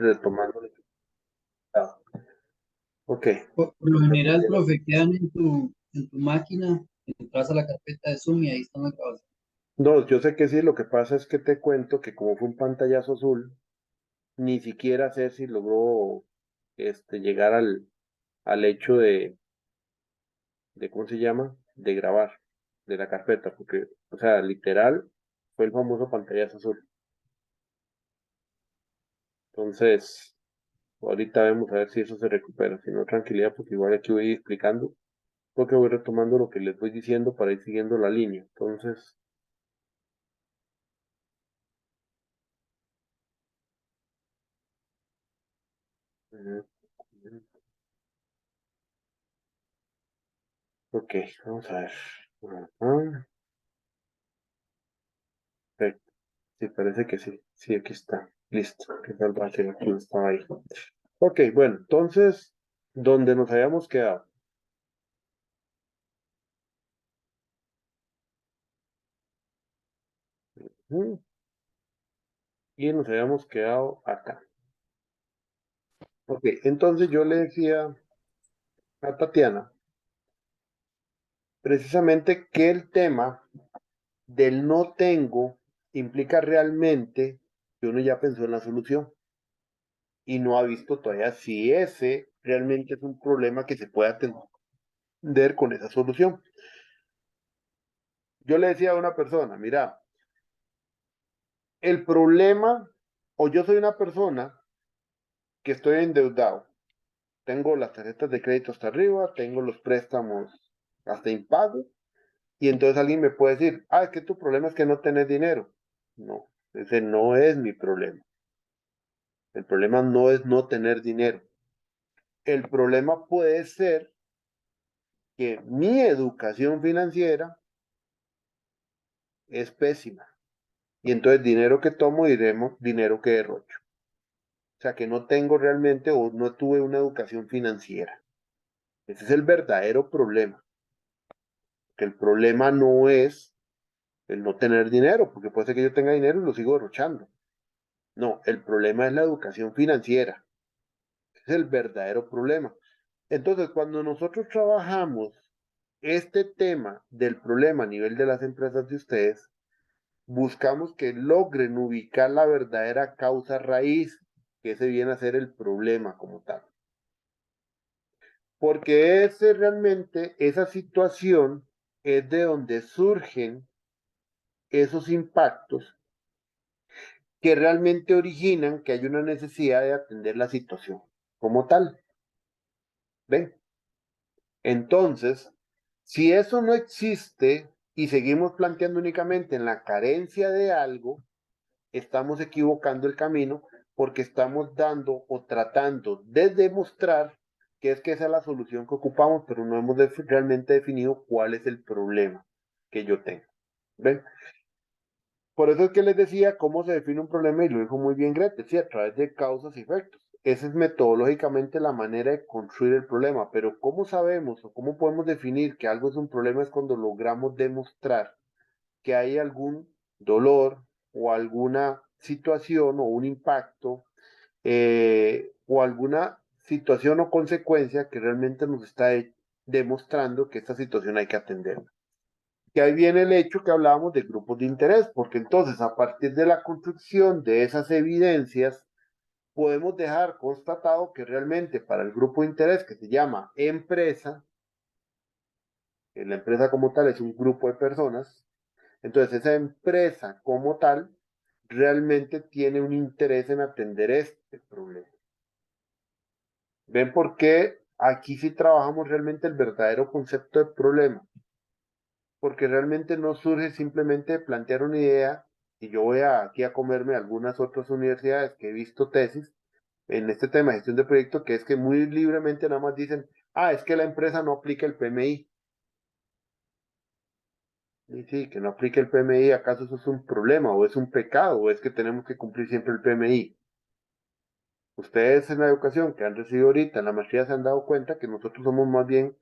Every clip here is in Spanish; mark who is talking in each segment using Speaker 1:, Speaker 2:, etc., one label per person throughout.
Speaker 1: retomando. Ok.
Speaker 2: Por lo general, profe, quedan en tu máquina, entras a la carpeta de Zoom y ahí están las grabaciones.
Speaker 1: No, yo sé que sí, lo que pasa es que te cuento que como fue un pantallazo azul, ni siquiera sé si logró llegar al hecho de, ¿cómo se llama? De grabar de la carpeta, porque, o sea, literal, fue el famoso pantallazo azul. Entonces, ahorita vemos a ver si eso se recupera. Si no, tranquilidad, porque igual aquí voy explicando, porque voy retomando lo que les voy diciendo para ir siguiendo la línea. Entonces, ujú, ujú. Ok, vamos a ver. Ajá, perfecto. Sí, parece que sí. Sí, aquí está. Listo. Que salvaje aquí estaba ahí. Ok, bueno, entonces, donde nos habíamos quedado. Ujú, y nos habíamos quedado acá. Ok, entonces yo le decía a Tatiana precisamente que el tema del no tengo implica realmente que uno ya pensó en la solución y no ha visto todavía si ese realmente es un problema que se puede atender con esa solución. Yo le decía a una persona, mira, el problema, o yo soy una persona que estoy endeudado, tengo las tarjetas de crédito hasta arriba, tengo los préstamos hasta impago, y entonces alguien me puede decir, es que tu problema es que no tenés dinero. No, ese no es mi problema. El problema no es no tener dinero. El problema puede ser que mi educación financiera es pésima. Y entonces dinero que tomo, diremos dinero que derrocho. O sea, que no tengo realmente o no tuve una educación financiera. Ese es el verdadero problema. Que el problema no es el no tener dinero, porque puede ser que yo tenga dinero y lo sigo derrochando. No, el problema es la educación financiera. Ese es el verdadero problema. Entonces, cuando nosotros trabajamos este tema del problema a nivel de las empresas de ustedes, buscamos que logren ubicar la verdadera causa raíz, que ese viene a ser el problema como tal. Porque ese realmente, esa situación es de donde surgen esos impactos que realmente originan que hay una necesidad de atender la situación como tal. ¿Ven? Entonces, si eso no existe y seguimos planteando únicamente en la carencia de algo, estamos equivocando el camino porque estamos dando o tratando de demostrar que es que esa es la solución que ocupamos, pero no hemos realmente definido cuál es el problema que yo tengo. ¿Ven? Por eso es que les decía cómo se define un problema y lo dijo muy bien Grete, sí, a través de causas y efectos. Esa es metodológicamente la manera de construir el problema, pero ¿cómo sabemos o cómo podemos definir que algo es un problema? Es cuando logramos demostrar que hay algún dolor o alguna situación o un impacto o alguna situación o consecuencia que realmente nos está demostrando que esta situación hay que atenderla. Que ahí viene el hecho que hablábamos de grupos de interés, porque entonces a partir de la construcción de esas evidencias, podemos dejar constatado que realmente para el grupo de interés que se llama empresa, que la empresa como tal es un grupo de personas, entonces esa empresa como tal realmente tiene un interés en atender este problema. ¿Ven por qué aquí sí trabajamos realmente el verdadero concepto de problema? Porque realmente no surge simplemente de plantear una idea, y yo voy aquí a comerme algunas otras universidades que he visto tesis en este tema de gestión de proyectos, que es que muy libremente nada más dicen, es que la empresa no aplica el PMI. Y sí, que no aplique el PMI, ¿acaso eso es un problema o es un pecado o es que tenemos que cumplir siempre el PMI? Ustedes en la educación que han recibido ahorita en la maestría se han dado cuenta que nosotros somos más bien,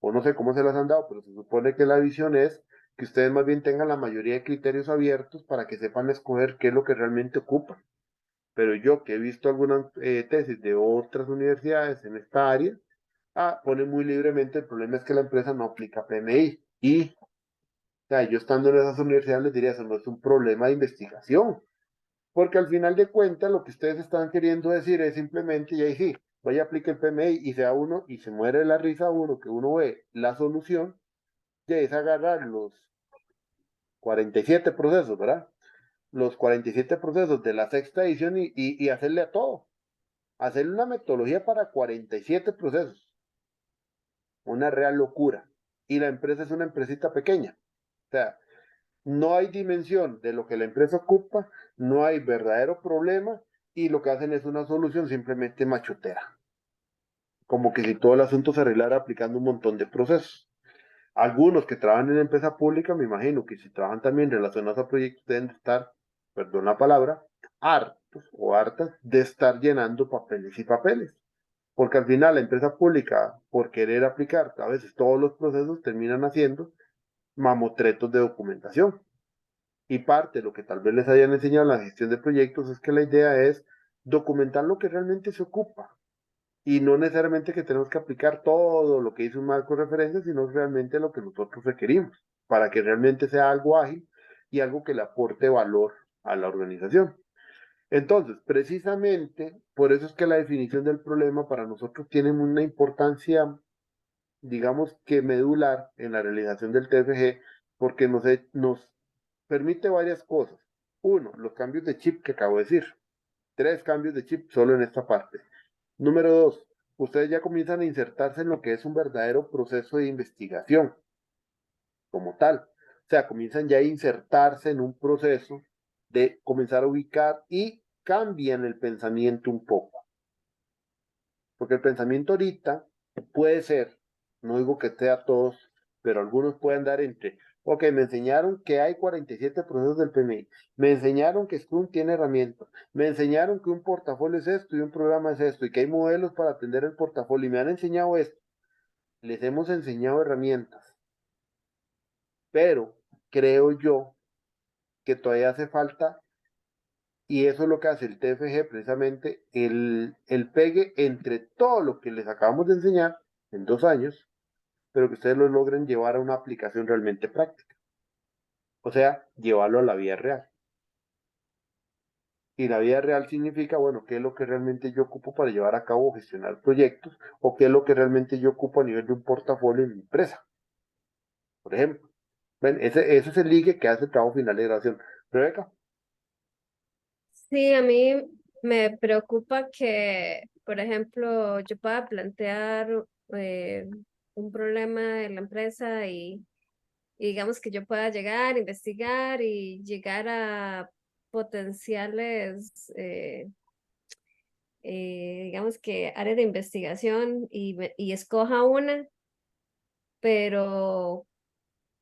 Speaker 1: o no sé cómo se las han dado, pero se supone que la visión es que ustedes más bien tengan la mayoría de criterios abiertos para que sepan escoger qué es lo que realmente ocupan. pero yo que he visto algunas tesis de otras universidades en esta área, pone muy libremente, el problema es que la empresa no aplica PMI. Y, o sea, yo estando en esas universidades les diría, eso no es un problema de investigación, porque al final de cuentas lo que ustedes están queriendo decir es simplemente, y ahí sí, vaya a aplicar el PMI y sea uno, y se muere de la risa uno, que uno ve la solución, ya es agarrar los 47 procesos, ¿verdad? Los 47 procesos de la sexta edición y hacerle a todo. Hacerle una metodología para 47 procesos. Una real locura. Y la empresa es una empresita pequeña. O sea, no hay dimensión de lo que la empresa ocupa, no hay verdadero problema y lo que hacen es una solución simplemente machotera. Como que si todo el asunto se arreglara aplicando un montón de procesos. Algunos que trabajan en la empresa pública, me imagino que si trabajan también relacionados a proyectos, deben de estar, perdón la palabra, hartos o hartas de estar llenando papeles y papeles. Porque al final la empresa pública, por querer aplicar a veces todos los procesos, terminan haciendo mamotretos de documentación. Y parte de lo que tal vez les hayan enseñado en la gestión de proyectos es que la idea es documentar lo que realmente se ocupa. Y no necesariamente que tenemos que aplicar todo lo que dice un marco de referencia, sino realmente lo que nosotros requerimos para que realmente sea algo ágil y algo que le aporte valor a la organización. Entonces, precisamente, por eso es que la definición del problema para nosotros tiene una importancia, digamos que medular en la realización del TFG, porque nos permite varias cosas. Uno, los cambios de chip que acabo de decir. 3 cambios de chip solo en esta parte. Número 2, ustedes ya comienzan a insertarse en lo que es un verdadero proceso de investigación como tal. O sea, comienzan ya a insertarse en un proceso de comenzar a ubicar y cambian el pensamiento un poco. Porque el pensamiento ahorita puede ser, no digo que esté a todos, pero algunos pueden dar entre, ok, me enseñaron que hay 47 procesos del PMI, me enseñaron que Scrum tiene herramientas, me enseñaron que un portafolio es esto y un programa es esto, y que hay modelos para atender el portafolio, y me han enseñado esto. Les hemos enseñado herramientas, pero creo yo que todavía hace falta, y eso es lo que hace el TFG precisamente, el pegue entre todo lo que les acabamos de enseñar en 2 años, pero que ustedes lo logren llevar a una aplicación realmente práctica. O sea, llevarlo a la vida real. Y la vida real significa, bueno, qué es lo que realmente yo ocupo para llevar a cabo o gestionar proyectos, o qué es lo que realmente yo ocupo a nivel de un portafolio en mi empresa, por ejemplo. Ven, ese es el ligue que hace el trabajo final de grabación. Rebeca.
Speaker 3: Sí, a mí me preocupa que, por ejemplo, yo pueda plantear eh, un problema en la empresa y digamos que yo pueda llegar, investigar y llegar a potenciales, digamos que áreas de investigación y escoja una, pero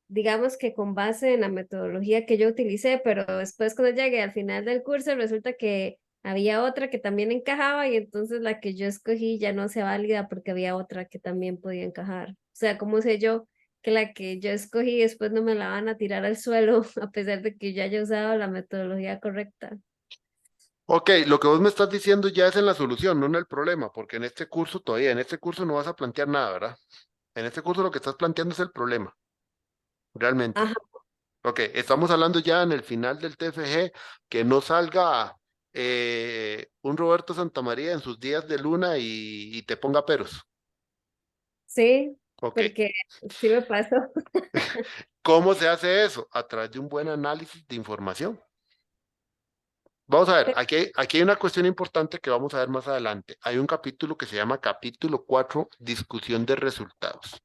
Speaker 3: digamos que con base en la metodología que yo utilicé, pero después cuando llegué al final del curso resulta que había otra que también encajaba y entonces la que yo escogí ya no se válida porque había otra que también podía encajar. O sea, ¿cómo sé yo que la que yo escogí después no me la van a tirar al suelo a pesar de que yo haya usado la metodología correcta?
Speaker 1: Ok, lo que vos me estás diciendo ya es en la solución, no en el problema, porque en este curso todavía, en este curso no vas a plantear nada, ¿verdad? En este curso lo que estás planteando es el problema, realmente.
Speaker 3: Ajá,
Speaker 1: Ok, estamos hablando ya en el final del TFG, que no salga un Roberto Santamaría en sus días de luna y te ponga peros.
Speaker 3: sí,
Speaker 1: Ok,
Speaker 3: porque sí me pasó.
Speaker 1: ¿cómo se hace eso? A través de un buen análisis de información. Vamos a ver, aquí hay una cuestión importante que vamos a ver más adelante. Hay un capítulo que se llama capítulo 4, discusión de resultados.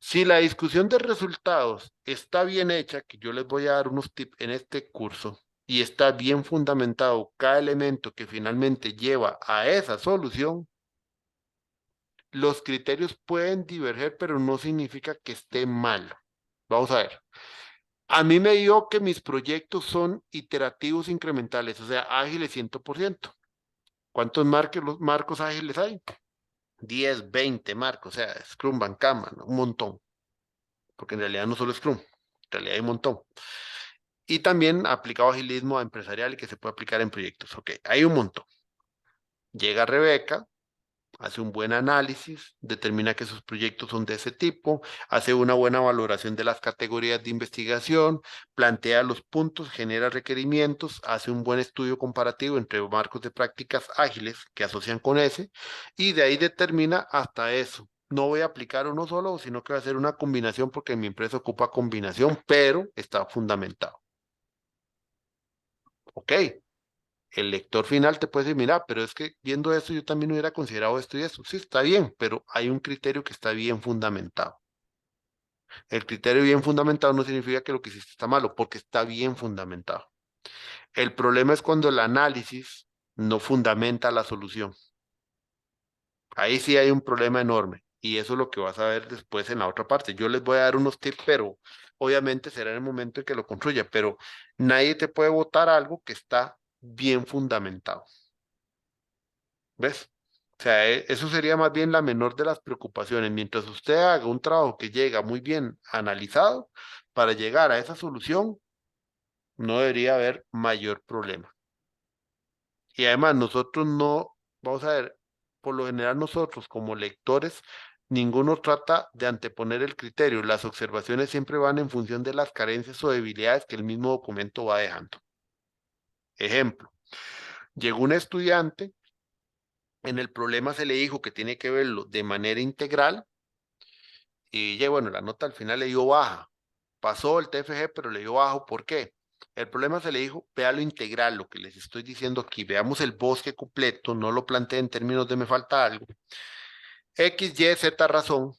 Speaker 1: Si la discusión de resultados está bien hecha, que yo les voy a dar unos tips en este curso, y está bien fundamentado cada elemento que finalmente lleva a esa solución, los criterios pueden diverger, pero no significa que esté mal. Vamos a ver. A mí me dio que mis proyectos son iterativos incrementales, o sea, ágiles 100%. ¿Cuántos marcos ágiles hay? 10, 20 marcos, o sea, Scrum, Bancama, ¿no? Un montón, porque en realidad no solo Scrum, en realidad hay un montón. Y también aplicado agilismo empresarial y que se puede aplicar en proyectos. Ok, hay un montón. Llega Rebeca, hace un buen análisis, determina que sus proyectos son de ese tipo, hace una buena valoración de las categorías de investigación, plantea los puntos, genera requerimientos, hace un buen estudio comparativo entre marcos de prácticas ágiles que asocian con ese, y de ahí determina hasta eso. No voy a aplicar uno solo, sino que va a hacer una combinación porque mi empresa ocupa combinación, pero está fundamentado. Ok. El lector final te puede decir, mira, pero es que viendo esto yo también hubiera considerado esto y eso. Sí, está bien, pero hay un criterio que está bien fundamentado. El criterio bien fundamentado no significa que lo que hiciste está malo, porque está bien fundamentado. El problema es cuando el análisis no fundamenta la solución. Ahí sí hay un problema enorme y eso es lo que vas a ver después en la otra parte. Yo les voy a dar unos tips, pero obviamente será en el momento en que lo construya, pero nadie te puede votar algo que está bien fundamentado. ¿Ves? O sea, eso sería más bien la menor de las preocupaciones. Mientras usted haga un trabajo que llega muy bien analizado, para llegar a esa solución, no debería haber mayor problema. Y además, nosotros no, vamos a ver, por lo general nosotros como lectores, ninguno trata de anteponer el criterio. Las observaciones siempre van en función de las carencias o debilidades que el mismo documento va dejando. Ejemplo, llegó un estudiante, en el problema se le dijo que tiene que verlo de manera integral. Y ya, bueno, la nota al final le dio baja. Pasó el TFG, pero le dio bajo. ¿Por qué? El problema se le dijo, vea lo integral, lo que les estoy diciendo aquí. Veamos el bosque completo, no lo planteé en términos de me falta algo. X, Y, Z razón.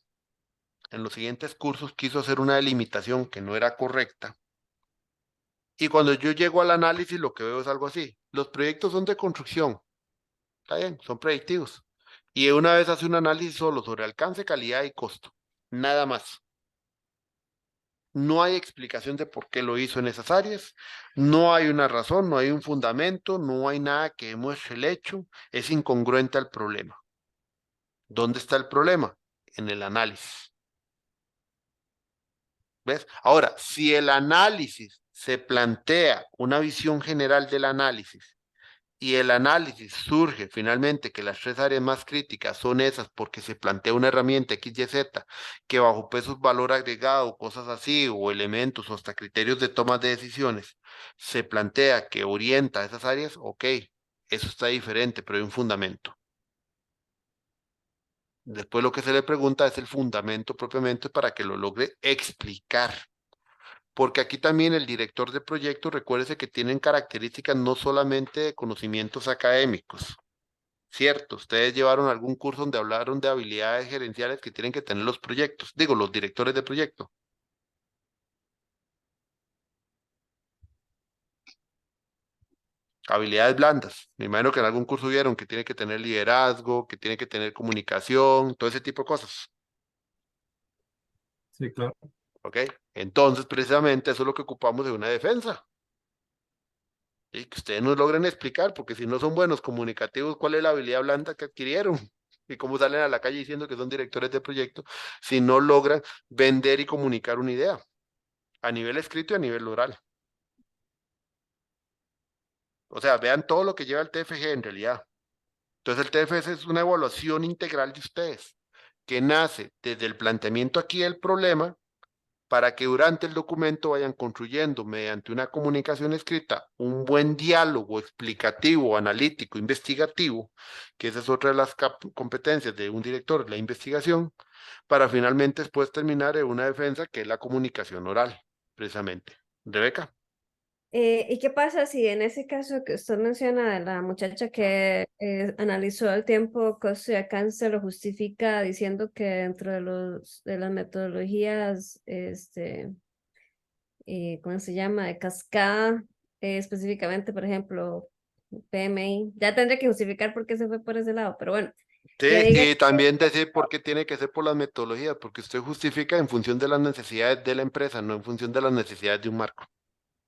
Speaker 1: En los siguientes cursos quiso hacer una delimitación que no era correcta. Y cuando yo llego al análisis, lo que veo es algo así. Los proyectos son de construcción. Está bien, son predictivos. Y una vez hace un análisis solo sobre alcance, calidad y costo. Nada más. No hay explicación de por qué lo hizo en esas áreas, no hay una razón, no hay un fundamento, no hay nada que demuestre el hecho, es incongruente al problema. ¿Dónde está el problema? En el análisis. ¿Ves? Ahora, si el análisis se plantea una visión general del análisis y el análisis surge finalmente que las tres áreas más críticas son esas porque se plantea una herramienta XYZ que bajo pesos valor agregado, cosas así, o elementos o hasta criterios de toma de decisiones, se plantea que orienta a esas áreas, ok, eso está diferente, pero hay un fundamento. Después lo que se le pregunta es el fundamento propiamente para que lo logre explicar. Porque aquí también el director de proyecto, recuérdese que tienen características no solamente de conocimientos académicos. Cierto, ustedes llevaron algún curso donde hablaron de habilidades gerenciales que tienen que tener los proyectos, digo, los directores de proyecto. Habilidades blandas. Me imagino que en algún curso vieron que tiene que tener liderazgo, que tiene que tener comunicación, todo ese tipo de cosas.
Speaker 4: Sí, claro.
Speaker 1: ¿Ok? Entonces, precisamente eso es lo que ocupamos de una defensa. Y que ustedes nos logren explicar, porque si no son buenos comunicativos, ¿cuál es la habilidad blanda que adquirieron? Y cómo salen a la calle diciendo que son directores de proyecto si no logran vender y comunicar una idea a nivel escrito y a nivel oral. O sea, vean todo lo que lleva el TFG en realidad. Entonces el TFG es una evaluación integral de ustedes, que nace desde el planteamiento aquí del problema para que durante el documento vayan construyendo mediante una comunicación escrita un buen diálogo explicativo, analítico, investigativo, que esa es otra de las competencias de un director, la investigación, para finalmente después terminar en una defensa que es la comunicación oral, precisamente. Rebeca.
Speaker 3: ¿Y qué pasa si en ese caso que usted menciona de la muchacha que analizó el tiempo, costo y alcance, lo justifica diciendo que dentro de las metodologías, ¿cómo se llama? De cascada, específicamente, por ejemplo, PMI, ya tendré que justificar por qué se fue por ese lado, pero bueno, que
Speaker 1: Sí,
Speaker 3: diga
Speaker 1: y también decir por qué tiene que ser por las metodologías, porque usted justifica en función de las necesidades de la empresa, no en función de las necesidades de un marco.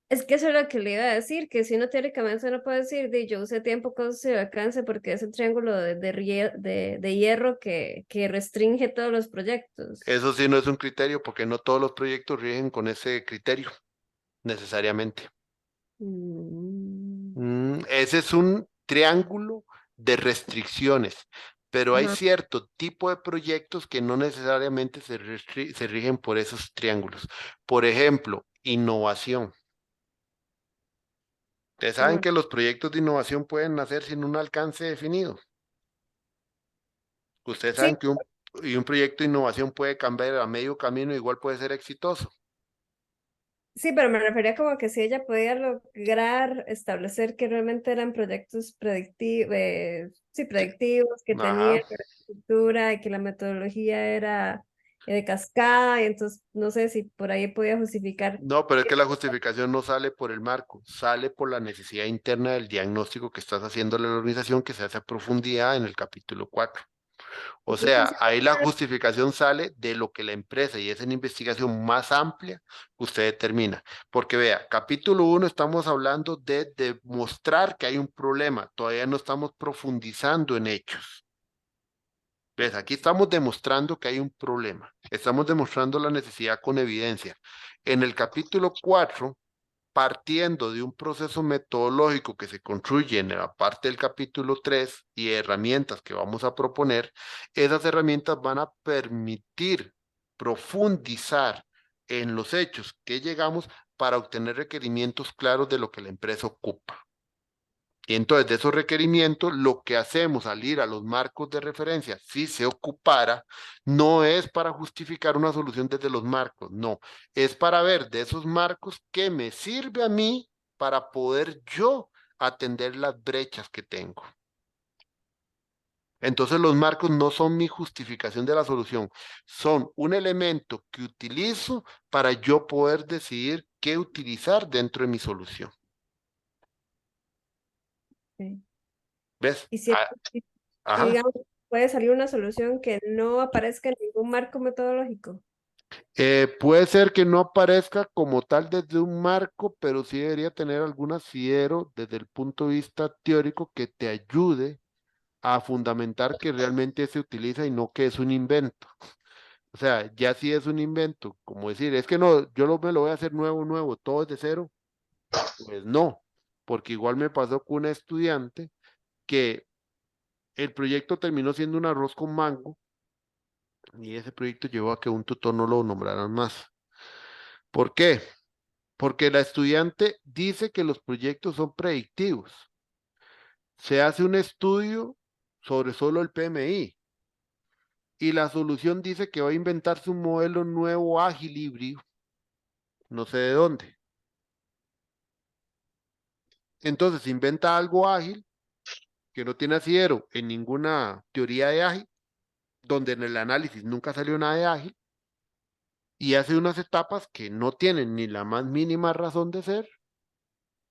Speaker 3: es que eso es lo que le iba a decir, que si uno teóricamente no puede decir, de yo usé tiempo, costo y alcance, porque es el triángulo de hierro que restringe todos los proyectos.
Speaker 1: Eso sí no es un criterio, porque no todos los proyectos rigen con ese criterio. necesariamente.
Speaker 3: Mm,
Speaker 1: Ese es un triángulo de restricciones, pero hay
Speaker 3: ajá,
Speaker 1: cierto tipo de proyectos que no necesariamente se rigen por esos triángulos. Por ejemplo, innovación. Ustedes saben
Speaker 3: bueno,
Speaker 1: que los proyectos de innovación pueden nacer sin un alcance definido. Ustedes
Speaker 3: sí,
Speaker 1: saben que un proyecto de innovación puede cambiar a medio camino, igual puede ser exitoso.
Speaker 3: sí, pero me refería como que si ella podía lograr establecer que realmente eran proyectos predictivos, sí, predictivos, que tenían
Speaker 1: Ajá.
Speaker 3: estructura y que la metodología era de cascada, y entonces no sé si por ahí podía justificar.
Speaker 1: No, pero es que la justificación no sale por el marco, sale por la necesidad interna del diagnóstico que estás haciendo a la organización que se hace a profundidad en el capítulo 4. O
Speaker 3: ¿Y qué
Speaker 1: sea,
Speaker 3: funciona?
Speaker 1: ahí la justificación sale de lo que la empresa, y es una investigación más amplia que usted determina. Porque vea, capítulo 1 estamos hablando de demostrar que hay un problema, todavía no estamos profundizando en hechos. ¿Ves? Aquí estamos demostrando que hay un problema, estamos demostrando la necesidad con evidencia. En el capítulo 4, partiendo de un proceso metodológico que se construye en la parte del capítulo 3 y herramientas que vamos a proponer, esas herramientas van a permitir profundizar en los hechos que llegamos para obtener requerimientos claros de lo que la empresa ocupa. Y entonces de esos requerimientos, lo que hacemos al ir a los marcos de referencia, si se ocupara, no es para justificar una solución desde los marcos, no, es para ver de esos marcos qué me sirve a mí para poder yo atender las brechas que tengo. Entonces los marcos no son mi justificación de la solución, son un elemento que utilizo para yo poder decidir qué utilizar dentro de mi solución.
Speaker 3: Sí.
Speaker 1: ¿Ves?
Speaker 3: Y si, y
Speaker 1: Ajá.
Speaker 3: digamos, puede salir una solución que no aparezca en ningún marco metodológico.
Speaker 1: Puede ser que no aparezca como tal desde un marco, pero sí debería tener algún asidero desde el punto de vista teórico que te ayude a fundamentar que realmente se utiliza y no que es un invento. O sea, ya si es un invento, como decir, es que no, me lo voy a hacer nuevo, nuevo, todo es de cero, pues no, porque igual me pasó con una estudiante que el proyecto terminó siendo un arroz con mango y ese proyecto llevó a que un tutor no lo nombraran más. ¿Por qué? Porque la estudiante dice que los proyectos son predictivos. Se hace un estudio sobre solo el PMI y la solución dice que va a inventarse un modelo nuevo ágil híbrido, no sé de dónde. Entonces se inventa algo ágil que no tiene asidero en ninguna teoría de ágil, donde en el análisis nunca salió nada de ágil, y hace unas etapas que no tienen ni la más mínima razón de ser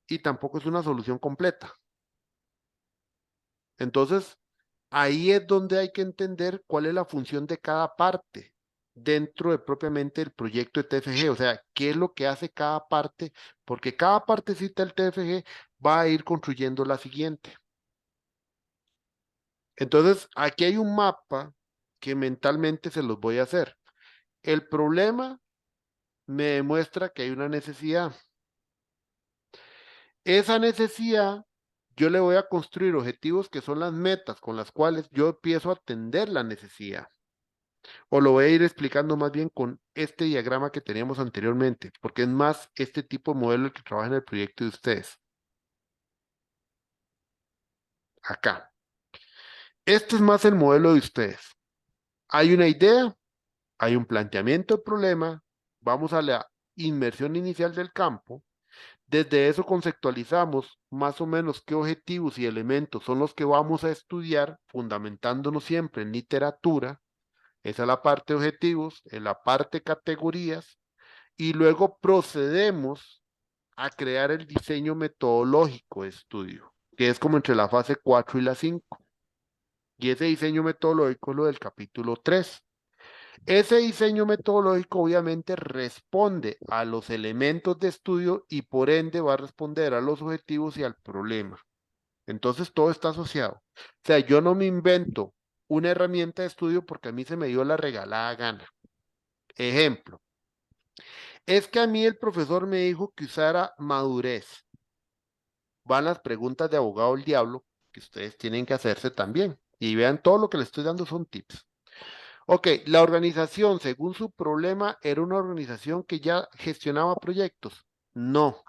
Speaker 1: y tampoco es una solución completa. Entonces, ahí es donde hay que entender cuál es la función de cada parte dentro de propiamente el proyecto de TFG, o sea, qué es lo que hace cada parte, porque cada partecita del TFG va a ir construyendo la siguiente. Entonces, aquí hay un mapa que mentalmente se los voy a hacer. El problema me demuestra que hay una necesidad. Esa necesidad, yo le voy a construir objetivos que son las metas con las cuales yo empiezo a atender la necesidad. O lo voy a ir explicando más bien con este diagrama que teníamos anteriormente, porque es más este tipo de modelo el que trabaja en el proyecto de ustedes. Acá. Este es más el modelo de ustedes. Hay una idea, hay un planteamiento de problema, vamos a la inmersión inicial del campo. Desde eso conceptualizamos más o menos qué objetivos y elementos son los que vamos a estudiar, fundamentándonos siempre en literatura. Esa es la parte de objetivos, en la parte categorías, y luego procedemos a crear el diseño metodológico de estudio, que es como entre la fase 4 y la 5. Y ese diseño metodológico es lo del capítulo 3. Ese diseño metodológico obviamente responde a los elementos de estudio y por ende va a responder a los objetivos y al problema. Entonces todo está asociado. O sea, yo no me invento una herramienta de estudio porque a mí se me dio la regalada gana. Ejemplo, Es que a mí el profesor me dijo que usara madurez. Van las preguntas de abogado del diablo que ustedes tienen que hacerse también. Y vean, todo lo que les estoy dando son tips. Ok, la organización, según su problema, era una organización que ya gestionaba proyectos. No,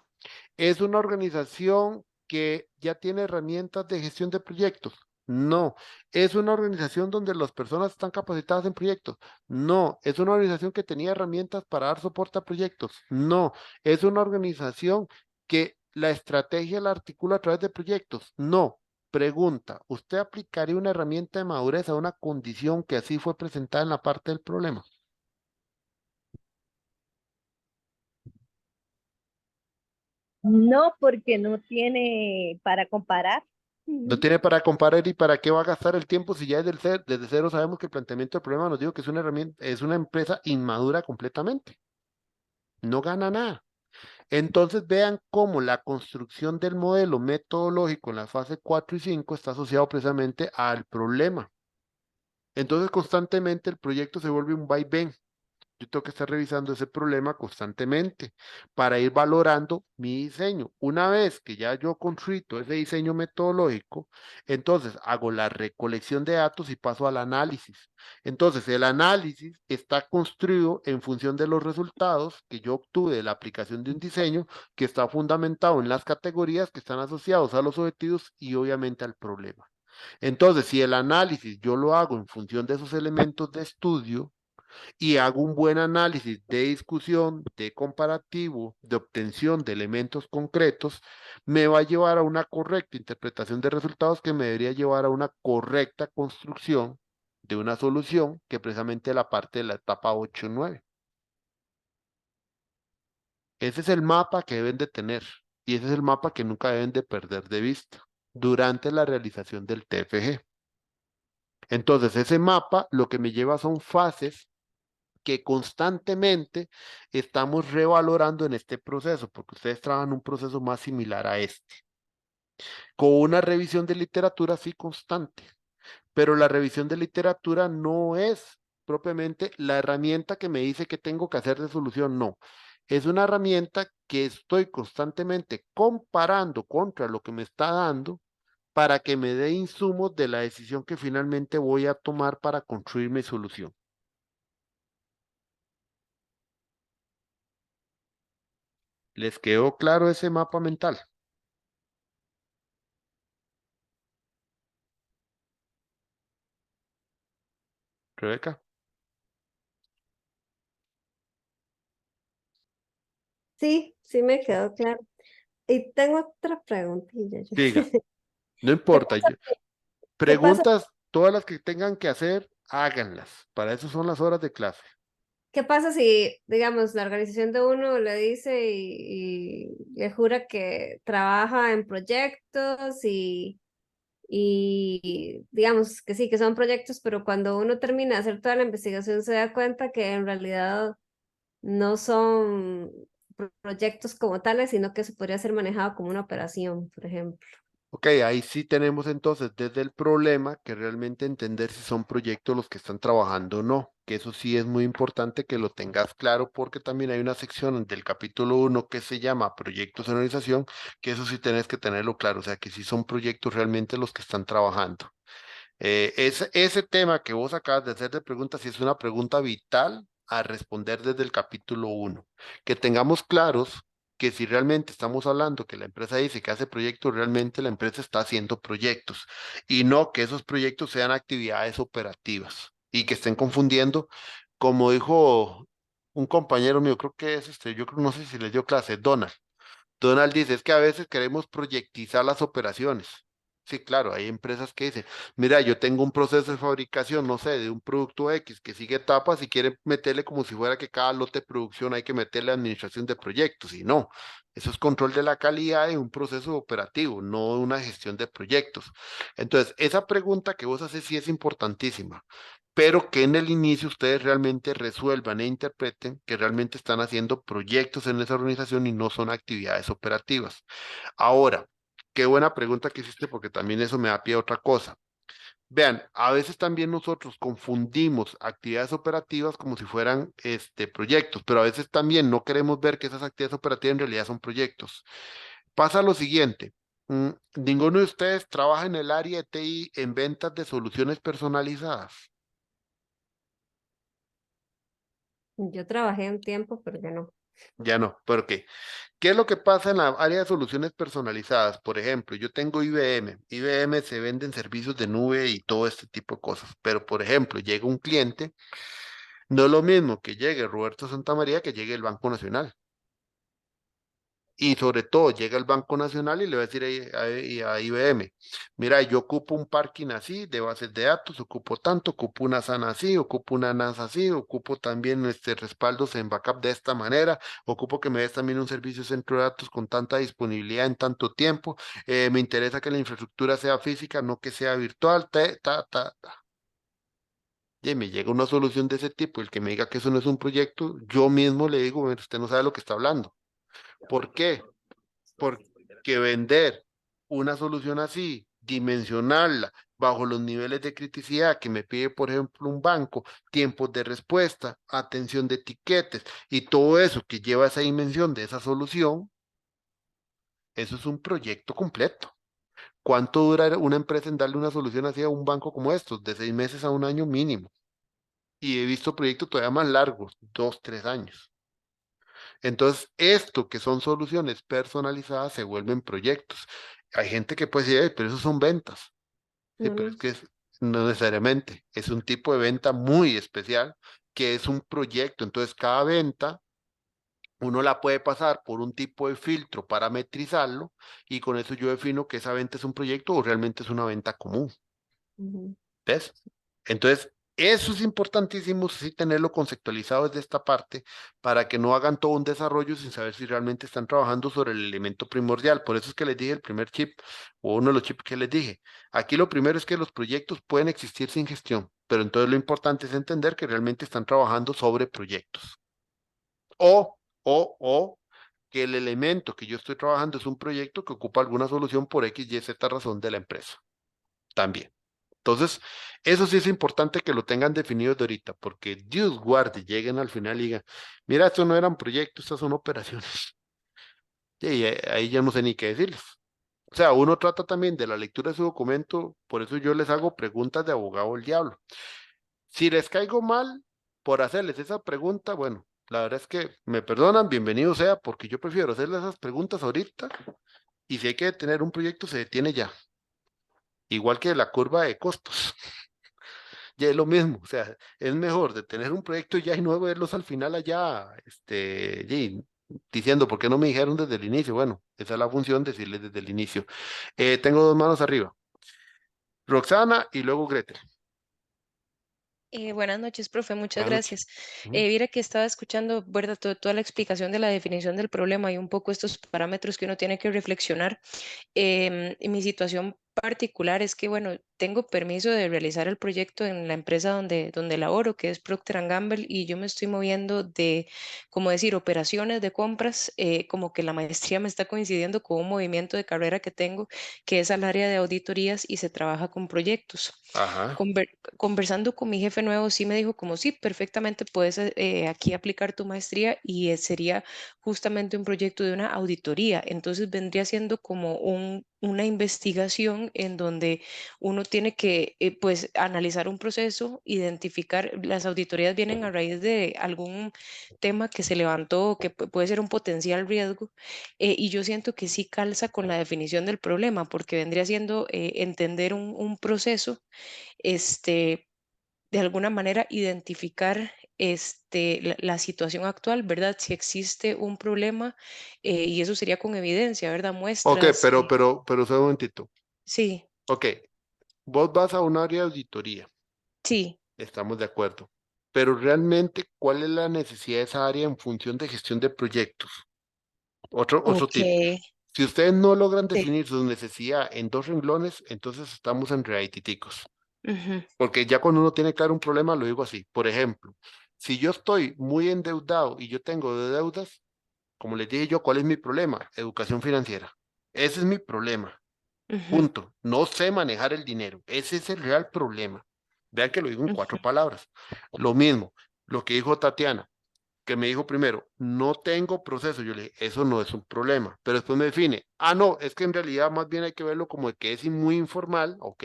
Speaker 1: es una organización que ya tiene herramientas de gestión de proyectos. No, es una organización donde las personas están capacitadas en proyectos. No, es una organización que tenía herramientas para dar soporte a proyectos. No, es una organización que la estrategia la articula a través de proyectos. No. Pregunta, ¿usted aplicaría una herramienta de madurez a una condición que así fue presentada en la parte del problema?
Speaker 4: No, porque no tiene para comparar.
Speaker 1: No
Speaker 4: Ujú.
Speaker 1: tiene para comparar y para qué va a gastar el tiempo si ya desde cero sabemos que el planteamiento del problema nos dijo que es una herramienta, es una empresa inmadura completamente. No gana nada. Entonces vean cómo la construcción del modelo metodológico en la fase 4 y 5 está asociado precisamente al problema. Entonces constantemente el proyecto se vuelve un vaivén. Yo tengo que estar revisando ese problema constantemente para ir valorando mi diseño. Una vez que ya yo construí todo ese diseño metodológico, entonces hago la recolección de datos y paso al análisis. Entonces el análisis está construido en función de los resultados que yo obtuve de la aplicación de un diseño que está fundamentado en las categorías que están asociados a los objetivos y obviamente al problema. Entonces, si el análisis yo lo hago en función de esos elementos de estudio, y hago un buen análisis de discusión, de comparativo, de obtención de elementos concretos, me va a llevar a una correcta interpretación de resultados que me debería llevar a una correcta construcción de una solución que precisamente es la parte de la etapa 8 y 9. Ese es el mapa que deben de tener y ese es el mapa que nunca deben de perder de vista durante la realización del TFG. Entonces, ese mapa lo que me lleva son fases que constantemente estamos revalorando en este proceso, porque ustedes trabajan un proceso más similar a este, con una revisión de literatura sí constante, pero la revisión de literatura no es propiamente la herramienta que me dice que tengo que hacer de solución, no. Es una herramienta que estoy constantemente comparando contra lo que me está dando para que me dé insumos de la decisión que finalmente voy a tomar para construir mi solución. ¿Les quedó claro ese mapa mental, Rebeca?
Speaker 3: Sí, sí me quedó claro. Y tengo otra preguntilla.
Speaker 1: Diga, no
Speaker 3: ¿Qué
Speaker 1: importa.
Speaker 3: pasa? ¿Qué pasa?
Speaker 1: Preguntas, todas las que tengan que hacer, háganlas. Para eso son las horas de clase.
Speaker 3: ¿Qué pasa si, digamos, la organización de uno le dice y le jura que trabaja en proyectos y digamos que sí, que son proyectos, pero cuando uno termina de hacer toda la investigación se da cuenta que en realidad no son proyectos como tales, sino que se podría ser manejado como una operación, por ejemplo?
Speaker 1: Ok, ahí sí tenemos entonces desde el problema que realmente entender si son proyectos los que están trabajando o no, que eso sí es muy importante que lo tengas claro porque también hay una sección del capítulo 1 que se llama proyectos en organización, que eso sí tenés que tenerlo claro, o sea que sí son proyectos realmente los que están trabajando. Ese tema que vos acabas de hacer de preguntas, sí es una pregunta vital a responder desde el capítulo 1. Que tengamos claros que si realmente estamos hablando que la empresa dice que hace proyectos, realmente la empresa está haciendo proyectos y no que esos proyectos sean actividades operativas y que estén confundiendo, como dijo un compañero mío, creo que es yo creo, no sé si les dio clase, Donald. Donald dice, es que a veces queremos proyectizar las operaciones. Sí, claro, hay empresas que dicen, mira, yo tengo un proceso de fabricación, no sé, de un producto X que sigue etapas y quieren meterle como si fuera que cada lote de producción hay que meterle administración de proyectos. Y no, eso es control de la calidad de un proceso operativo, no una gestión de proyectos. Entonces, esa pregunta que vos haces sí es importantísima, pero que en el inicio ustedes realmente resuelvan e interpreten que realmente están haciendo proyectos en esa organización y no son actividades operativas. Ahora, qué buena pregunta que hiciste porque también eso me da pie a otra cosa. Vean, a veces también nosotros confundimos actividades operativas como si fueran proyectos, pero a veces también no queremos ver que esas actividades operativas en realidad son proyectos. Pasa lo siguiente, ninguno de ustedes trabaja en el área de TI en ventas de soluciones personalizadas.
Speaker 3: Yo trabajé un tiempo, pero ya no.
Speaker 1: Ya no, ¿por qué? ¿Qué es lo que pasa en la área de soluciones personalizadas? Por ejemplo, yo tengo IBM. IBM se venden servicios de nube y todo este tipo de cosas. Pero, por ejemplo, llega un cliente, no es lo mismo que llegue Roberto Santamaría que llegue el Banco Nacional. Y sobre todo llega el Banco Nacional y le va a decir a IBM, mira, yo ocupo un parking así de bases de datos, ocupo tanto, ocupo una SAN así, ocupo una NAS así, ocupo también respaldos en backup de esta manera, ocupo que me des también un servicio de centro de datos con tanta disponibilidad en tanto tiempo, me interesa que la infraestructura sea física, no que sea virtual, ta. Y me llega una solución de ese tipo, el que me diga que eso no es un proyecto, yo mismo le digo, "Mire, usted no sabe lo que está hablando. ¿Por qué? Porque vender una solución así, dimensionarla bajo los niveles de criticidad que me pide, por ejemplo, un banco, tiempos de respuesta, atención de etiquetes y todo eso que lleva esa dimensión de esa solución, eso es un proyecto completo. ¿Cuánto dura una empresa en darle una solución así a un banco como estos? De 6 meses a un año mínimo. Y he visto proyectos todavía más largos, 2, 3 años. Entonces, esto que son soluciones personalizadas se vuelven proyectos. Hay gente que puede decir, pero eso son ventas." Sí,
Speaker 3: No,
Speaker 1: pero
Speaker 3: no.
Speaker 1: es que no necesariamente. Es un tipo de venta muy especial que es un proyecto. Entonces, cada venta uno la puede pasar por un tipo de filtro, parametrizarlo, y con eso yo defino que esa venta es un proyecto o realmente es una venta común.
Speaker 3: Ujú.
Speaker 1: ¿Ves? Entonces, eso es importantísimo, sí tenerlo conceptualizado desde esta parte para que no hagan todo un desarrollo sin saber si realmente están trabajando sobre el elemento primordial. Por eso es que les dije el primer chip o uno de los chips que les dije. Aquí lo primero es que los proyectos pueden existir sin gestión, pero entonces lo importante es entender que realmente están trabajando sobre proyectos. O que el elemento que yo estoy trabajando es un proyecto que ocupa alguna solución por X, Y, Z razón de la empresa. También. Entonces, eso sí es importante que lo tengan definido de ahorita, porque Dios guarde, lleguen al final y digan, mira, esto no eran proyectos, estas son operaciones. Y ahí ya no sé ni qué decirles. O sea, uno trata también de la lectura de su documento, por eso yo les hago preguntas de abogado del diablo. Si les caigo mal por hacerles esa pregunta, bueno, la verdad es que me perdonan, bienvenido sea, porque yo prefiero hacerles esas preguntas ahorita y si hay que detener un proyecto, se detiene ya. Igual que la curva de costos. Ya es lo mismo, o sea, es mejor de tener un proyecto ya y no verlos al final allá, diciendo, ¿por qué no me dijeron desde el inicio? Bueno, esa es la función, decirles desde el inicio. Tengo dos manos arriba, Roxana y luego Gretel.
Speaker 5: Buenas noches, profe, muchas
Speaker 1: Buenas noches.
Speaker 5: gracias.
Speaker 1: Ujú.
Speaker 5: Mira que estaba escuchando, ¿verdad? Toda la explicación de la definición del problema y un poco estos parámetros que uno tiene que reflexionar. En mi situación particular es que, bueno, tengo permiso de realizar el proyecto en la empresa donde laboro, que es Procter Gamble, y yo me estoy moviendo de, como decir, operaciones de compras, como que la maestría me está coincidiendo con un movimiento de carrera que tengo, que es al área de auditorías y se trabaja con proyectos.
Speaker 1: Ajá,
Speaker 5: Conversando con mi jefe nuevo, sí me dijo como sí, perfectamente puedes aquí aplicar tu maestría y sería justamente un proyecto de una auditoría. Entonces vendría siendo como una investigación en donde uno tiene que pues analizar un proceso, identificar, las auditorías vienen a raíz de algún tema que se levantó que puede ser un potencial riesgo y yo siento que sí calza con la definición del problema porque vendría siendo entender un proceso este, de alguna manera identificar la situación actual, ¿verdad? Si existe un problema, y eso sería con evidencia, ¿verdad?
Speaker 1: ok,
Speaker 5: Muestras.
Speaker 1: pero solo un momentito.
Speaker 5: Sí,
Speaker 1: Ok, vos vas a un área de auditoría,
Speaker 5: sí,
Speaker 1: estamos de acuerdo, pero realmente, ¿cuál es la necesidad de esa área en función de gestión de proyectos? Otro
Speaker 5: ok,
Speaker 1: tip. Si ustedes no logran
Speaker 5: sí,
Speaker 1: definir su necesidad en dos renglones, entonces estamos en reatiticos.
Speaker 5: ujú,
Speaker 1: Porque ya cuando uno tiene claro un problema, lo digo así. Por ejemplo, si yo estoy muy endeudado y yo tengo deudas, como les dije yo, ¿cuál es mi problema? Educación financiera. Ese es mi problema.
Speaker 5: Ujú,
Speaker 1: Punto. No sé manejar el dinero. Ese es el real problema. Vean que lo digo en 4
Speaker 5: ujú.
Speaker 1: palabras. Lo mismo, lo que dijo Tatiana, que me dijo primero, no tengo proceso. Yo le dije, eso no es un problema. Pero después me define, no, es que en realidad más bien hay que verlo como de que es muy informal. Ok,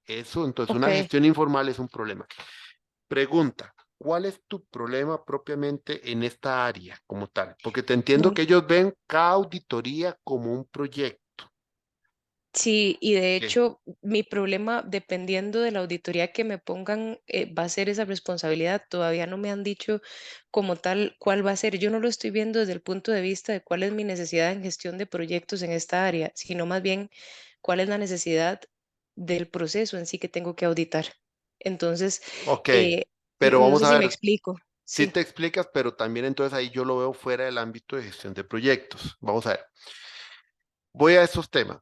Speaker 1: eso, entonces
Speaker 5: Ok,
Speaker 1: una gestión informal es un problema. Pregunta, ¿cuál es tu problema propiamente en esta área como tal? Porque te entiendo
Speaker 5: mm,
Speaker 1: que ellos ven cada auditoría como un proyecto.
Speaker 5: sí, y de
Speaker 1: ¿Qué?
Speaker 5: hecho, mi problema, dependiendo de la auditoría que me pongan, va a ser esa responsabilidad. Todavía no me han dicho como tal cuál va a ser. Yo no lo estoy viendo desde el punto de vista de cuál es mi necesidad en gestión de proyectos en esta área, sino más bien cuál es la necesidad del proceso en sí que tengo que auditar. Entonces,
Speaker 1: Ok,
Speaker 5: eh,
Speaker 1: pero
Speaker 5: no
Speaker 1: vamos
Speaker 5: sé
Speaker 1: a
Speaker 5: si me
Speaker 1: ver,
Speaker 5: explico.
Speaker 1: si
Speaker 5: Sí.
Speaker 1: te explicas, pero también entonces ahí yo lo veo fuera del ámbito de gestión de proyectos. Vamos a ver, voy a esos temas.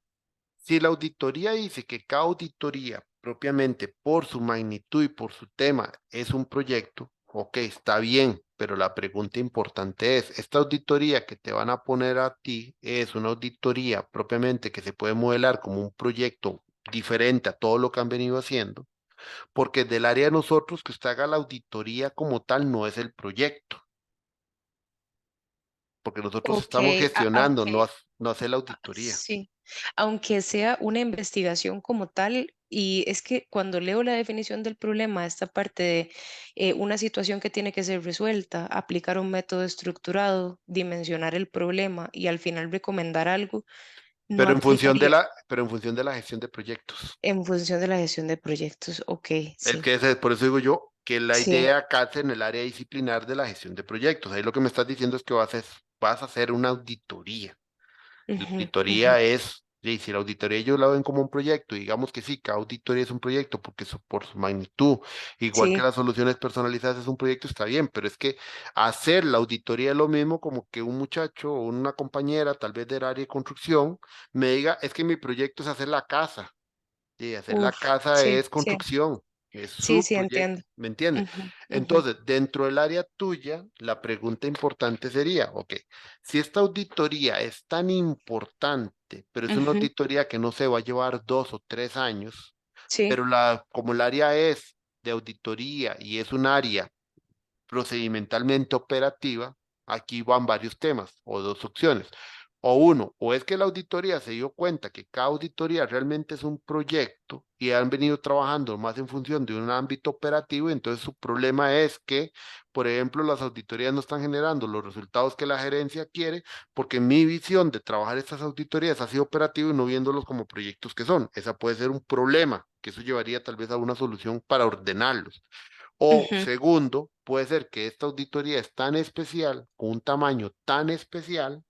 Speaker 1: Si la auditoría dice que cada auditoría propiamente por su magnitud y por su tema es un proyecto, ok, está bien, pero la pregunta importante es, ¿esta auditoría que te van a poner a ti es una auditoría propiamente que se puede modelar como un proyecto diferente a todo lo que han venido haciendo? Porque del área de nosotros que usted haga la auditoría como tal no es el proyecto, porque nosotros
Speaker 5: Ok,
Speaker 1: estamos gestionando,
Speaker 5: aunque
Speaker 1: no hacer la auditoría.
Speaker 5: sí, aunque sea una investigación como tal, y es que cuando leo la definición del problema, esta parte de una situación que tiene que ser resuelta, aplicar un método estructurado, dimensionar el problema y al final recomendar algo, no aplicaría
Speaker 1: Pero en función de la gestión de proyectos.
Speaker 5: en función de la gestión de proyectos. Ok,
Speaker 1: Es
Speaker 5: sí,
Speaker 1: que por eso digo yo que la
Speaker 5: sí.
Speaker 1: idea acá es en el área disciplinar de la gestión de proyectos. Ahí lo que me estás diciendo es que vas a hacer una auditoría. La
Speaker 5: Ujú, ujú,
Speaker 1: auditoría es, y si la auditoría ellos la ven como un proyecto, digamos que sí, cada auditoría es un proyecto porque por su magnitud, igual que
Speaker 5: sí,
Speaker 1: las soluciones personalizadas es un proyecto, está bien, pero es que hacer la auditoría es lo mismo como que un muchacho o una compañera, tal vez del área de construcción, me diga, es que mi proyecto es hacer la casa. Y hacer la
Speaker 5: uf,
Speaker 1: casa
Speaker 5: sí,
Speaker 1: es
Speaker 5: sí,
Speaker 1: construcción, es
Speaker 5: sí,
Speaker 1: su
Speaker 5: sí,
Speaker 1: proyecto,
Speaker 5: entiendo.
Speaker 1: ¿me entiendes?
Speaker 5: Ujú, ujú,
Speaker 1: Entonces, dentro del área tuya, la pregunta importante sería, ok, si esta auditoría es tan importante, pero es una
Speaker 5: ujú,
Speaker 1: auditoría que no se va a llevar 2 o 3 años,
Speaker 5: sí,
Speaker 1: pero como el área es de auditoría y es un área procedimentalmente operativa, aquí van varios temas o dos opciones. O uno, o es que la auditoría se dio cuenta que cada auditoría realmente es un proyecto y han venido trabajando más en función de un ámbito operativo, y entonces su problema es que, por ejemplo, las auditorías no están generando los resultados que la gerencia quiere, porque mi visión de trabajar estas auditorías ha sido operativo y no viéndolos como proyectos que son. Esa puede ser un problema, que eso llevaría tal vez a una solución para ordenarlos. O
Speaker 5: ujú,
Speaker 1: segundo, puede ser que esta auditoría es tan especial, con un tamaño tan especial,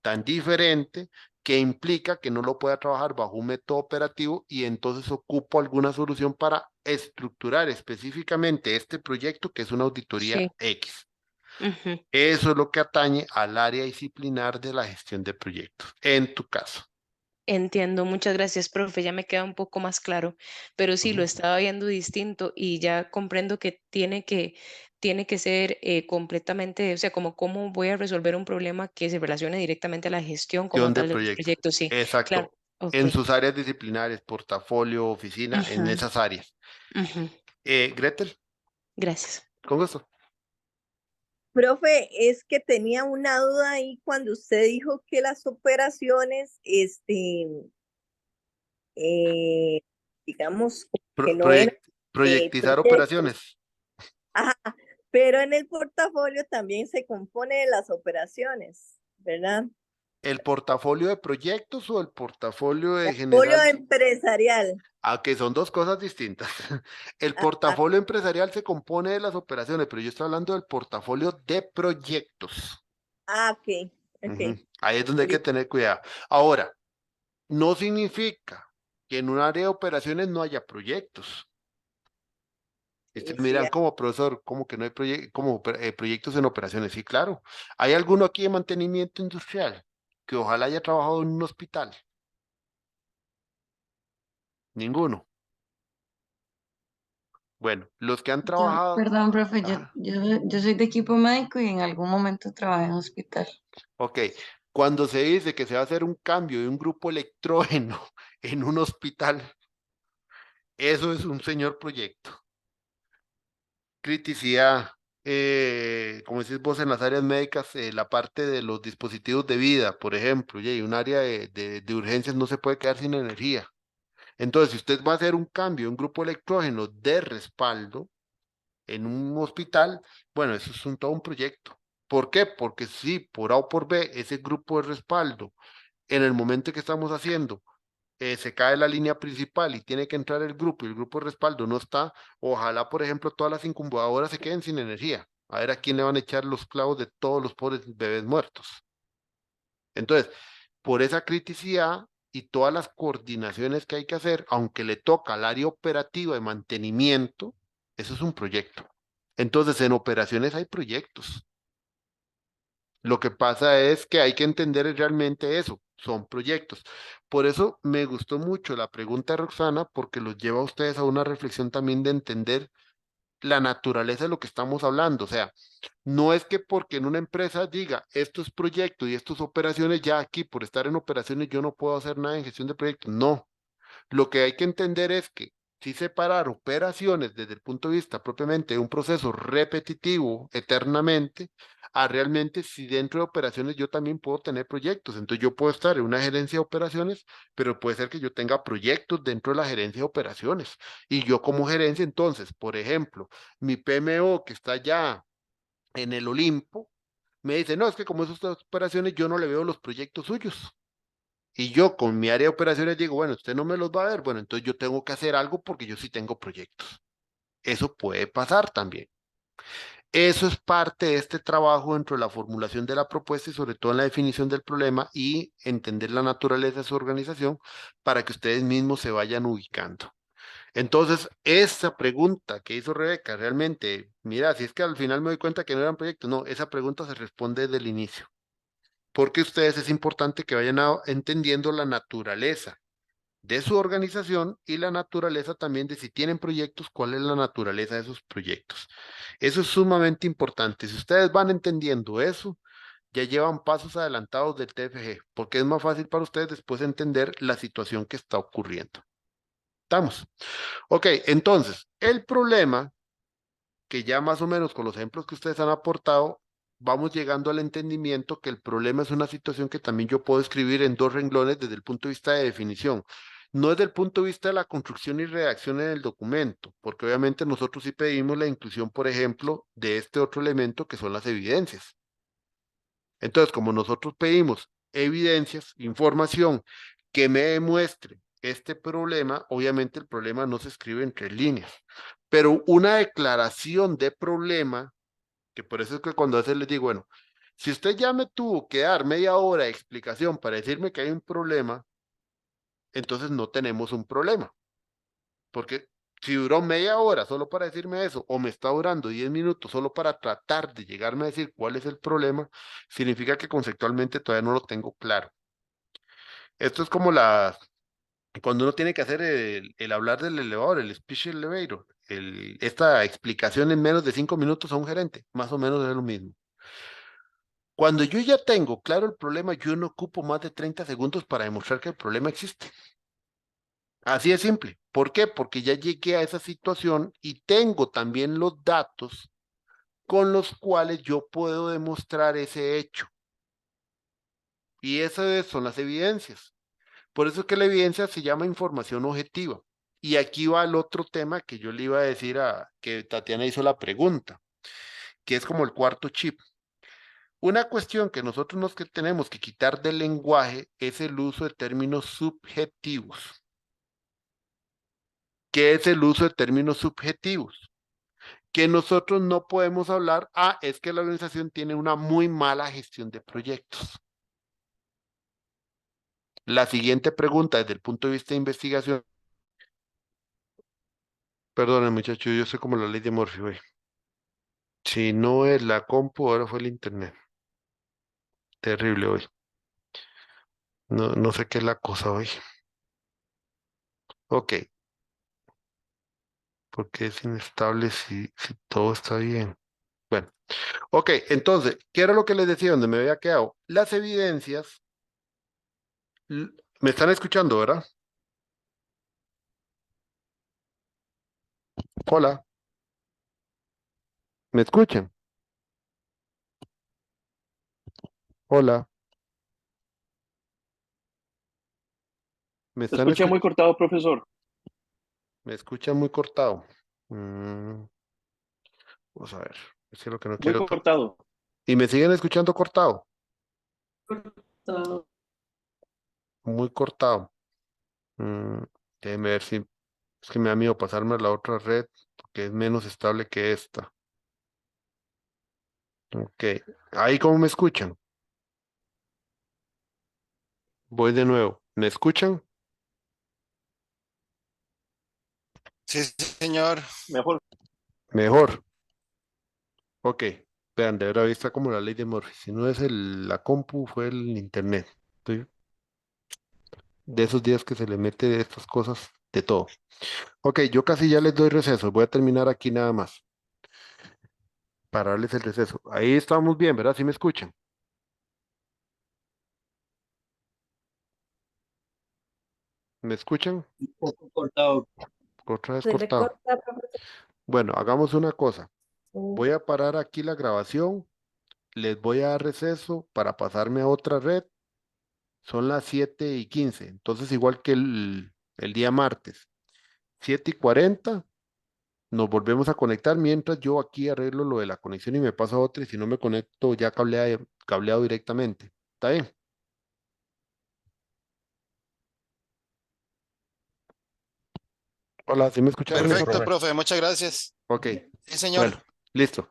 Speaker 1: tan diferente, que implica que no lo pueda trabajar bajo un método operativo y entonces ocupo alguna solución para estructurar específicamente este proyecto que es una auditoría
Speaker 5: sí.
Speaker 1: X.
Speaker 5: Ujú.
Speaker 1: Eso es lo que atañe al área disciplinar de la gestión de proyectos, en tu caso.
Speaker 5: Entiendo, muchas gracias, profe, ya me queda un poco más claro, pero sí lo
Speaker 1: Ujú.
Speaker 5: estaba viendo distinto y ya comprendo que tiene que ser completamente, o sea, como cómo voy a resolver un problema que se relacione directamente a la gestión como
Speaker 1: Gestión de
Speaker 5: tal de los
Speaker 1: proyectos.
Speaker 5: proyectos, sí, claro,
Speaker 1: Exacto.
Speaker 5: ok,
Speaker 1: En sus áreas disciplinares, portafolio, oficina, en
Speaker 5: ujú,
Speaker 1: esas áreas.
Speaker 5: ujú,
Speaker 1: Gretel,
Speaker 5: gracias.
Speaker 1: con gusto.
Speaker 4: Profe, es que tenía una duda ahí cuando usted dijo que las operaciones, eh, digamos, como que no eran
Speaker 1: Proyectizar
Speaker 4: proyectos.
Speaker 1: operaciones.
Speaker 4: Ajá, pero en el portafolio también se compone de las operaciones, ¿verdad?
Speaker 1: ¿El portafolio de proyectos o el portafolio de
Speaker 4: Portfolio
Speaker 1: general?
Speaker 4: empresarial.
Speaker 1: Aunque son dos cosas distintas. El
Speaker 4: Ajá.
Speaker 1: portafolio empresarial se compone de las operaciones, pero yo estoy hablando del portafolio de proyectos.
Speaker 4: Ok,
Speaker 1: Ujú.
Speaker 4: ok.
Speaker 1: Ahí es donde hay que
Speaker 4: Listo.
Speaker 1: tener cuidado. Ahora, no significa que en un área de operaciones no haya proyectos. Y ustedes
Speaker 4: Es
Speaker 1: miran
Speaker 4: cierto.
Speaker 1: como profesor, como que no hay proyectos en operaciones. Sí, claro. ¿Hay alguno aquí de mantenimiento industrial que ojalá haya trabajado en un hospital? Ninguno. Bueno, los que han
Speaker 6: Yo,
Speaker 1: trabajado,
Speaker 6: perdón, profe,
Speaker 1: ajá,
Speaker 6: yo soy de equipo médico y en algún momento trabajé en hospital.
Speaker 1: ok. Cuando se dice que se va a hacer un cambio de un grupo electrógeno en un hospital. Eso es un señor proyecto. Criticidad, como decís vos en las áreas médicas, la parte de los dispositivos de vida, por ejemplo, y un área de urgencias no se puede quedar sin energía. Entonces, si usted va a hacer un cambio, un grupo electrógeno de respaldo en un hospital, bueno, eso es todo un proyecto. ¿Por qué? Porque si por A o por B, ese grupo de respaldo, en el momento que estamos haciendo, se cae la línea principal y tiene que entrar el grupo y el grupo de respaldo no está, ojalá, por ejemplo, todas las incubadoras se queden sin energía. A ver a quién le van a echar los clavos de todos los pobres bebés muertos. Entonces, por esa criticidad y todas las coordinaciones que hay que hacer, aunque le toca al área operativa de mantenimiento, eso es un proyecto. Entonces, en operaciones hay proyectos. Lo que pasa es que hay que entender realmente eso, son proyectos. Por eso me gustó mucho la pregunta de Roxana, porque los lleva a ustedes a una reflexión también de entender la naturaleza de lo que estamos hablando. O sea, no es que porque en una empresa diga esto es proyecto y esto es operaciones, ya aquí por estar en operaciones yo no puedo hacer nada en gestión de proyectos. No, lo que hay que entender es que si separar operaciones desde el punto de vista propiamente de un proceso repetitivo eternamente, a realmente si dentro de operaciones yo también puedo tener proyectos. Entonces yo puedo estar en una gerencia de operaciones, pero puede ser que yo tenga proyectos dentro de la gerencia de operaciones. Y yo como gerencia, entonces, por ejemplo, mi PMO que está ya en el Olimpo, me dice, no, es que como esas operaciones yo no le veo los proyectos suyos. Y yo con mi área de operaciones digo, bueno, usted no me los va a ver, bueno, entonces yo tengo que hacer algo porque yo sí tengo proyectos. Eso puede pasar también. Eso es parte de este trabajo dentro de la formulación de la propuesta y sobre todo en la definición del problema y entender la naturaleza de su organización para que ustedes mismos se vayan ubicando. Entonces, esa pregunta que hizo Rebeca, realmente, mira, si es que al final me doy cuenta que no eran proyectos, no, esa pregunta se responde desde el inicio, porque ustedes es importante que vayan entendiendo la naturaleza de su organización y la naturaleza también de si tienen proyectos, cuál es la naturaleza de esos proyectos. Eso es sumamente importante. Si ustedes van entendiendo eso, ya llevan pasos adelantados del TFG, porque es más fácil para ustedes después entender la situación que está ocurriendo. ¿Estamos? Ok, entonces, el problema, que ya más o menos con los ejemplos que ustedes han aportado, vamos llegando al entendimiento que el problema es una situación que también yo puedo escribir en 2 renglones desde el punto de vista de definición. No desde el punto de vista de la construcción y redacción en el documento, porque obviamente nosotros sí pedimos la inclusión, por ejemplo, de este otro elemento que son las evidencias. Entonces, como nosotros pedimos evidencias, información que me demuestre este problema, obviamente el problema no se escribe en 3 líneas, pero una declaración de problema, que por eso es que cuando a veces les digo, bueno, si usted ya me tuvo que dar media hora de explicación para decirme que hay un problema, entonces no tenemos un problema, porque si duró media hora solo para decirme eso, o me está durando 10 minutos solo para tratar de llegarme a decir cuál es el problema, significa que conceptualmente todavía no lo tengo claro. Esto es como cuando uno tiene que hacer el hablar del elevador, el speech elevator, esta explicación en menos de 5 minutos a un gerente, más o menos es lo mismo. Cuando yo ya tengo claro el problema, yo no ocupo más de 30 segundos para demostrar que el problema existe. Así de simple. ¿Por qué? Porque ya llegué a esa situación y tengo también los datos con los cuales yo puedo demostrar ese hecho. Y esas son las evidencias. Por eso es que la evidencia se llama información objetiva. Y aquí va el otro tema que yo le iba a decir a que Tatiana hizo la pregunta, que es como el cuarto chip. Una cuestión que nosotros nos que tenemos que quitar del lenguaje es el uso de términos subjetivos. ¿Qué es el uso de términos subjetivos? Que nosotros no podemos hablar, es que la organización tiene una muy mala gestión de proyectos. La siguiente pregunta desde el punto de vista de investigación, perdón muchachos, yo soy como la ley de Murphy hoy. Si no es la compu, ahora fue el internet. Terrible hoy. No, no sé qué es la cosa hoy. Ok, porque es inestable si todo está bien. Bueno, ok, entonces, ¿qué era lo que les decía donde me había quedado? Las evidencias, me están escuchando, ¿verdad? Hola, ¿me escuchan? Hola, ¿me
Speaker 7: Se
Speaker 1: están
Speaker 7: escucha muy
Speaker 1: escuchando?
Speaker 7: cortado, profesor.
Speaker 1: Me escuchan muy cortado. Mm, vamos a ver, es que lo que no
Speaker 7: Muy
Speaker 1: quiero...
Speaker 7: cortado.
Speaker 1: Y me siguen escuchando cortado,
Speaker 6: Cortado.
Speaker 1: muy cortado. Mm, déjeme ver si... Es que me da miedo pasarme a la otra red, que es menos estable que esta. Ok, ahí cómo me escuchan. Voy de nuevo. ¿Me escuchan?
Speaker 8: Sí, señor.
Speaker 7: Mejor.
Speaker 1: Mejor. Ok. Vean, de verdad, ahí está como la ley de Murphy. Si no es la compu, fue el internet. Estoy de esos días que se le mete de estas cosas de todo. Ok, yo casi ya les doy receso. Voy a terminar aquí nada más para darles el receso. Ahí estamos bien, ¿verdad? ¿Sí me escuchan? ¿Me escuchan?
Speaker 2: Un poco cortado.
Speaker 1: Otra vez
Speaker 3: Se le
Speaker 1: cortado.
Speaker 3: corta, profesor.
Speaker 1: Bueno, hagamos una cosa. Voy a parar aquí la grabación. Les voy a dar receso para pasarme a otra red. Son las 7:15. Entonces, igual que el día martes, 7:40, nos volvemos a conectar mientras yo aquí arreglo lo de la conexión y me paso a otra. Y si no me conecto ya cableado directamente. ¿Está bien? Hola, ¿sí me escucharon esa
Speaker 8: Perfecto,
Speaker 1: parte?
Speaker 8: profe. Muchas gracias.
Speaker 1: Ok,
Speaker 8: Sí, señor.
Speaker 1: bueno, listo.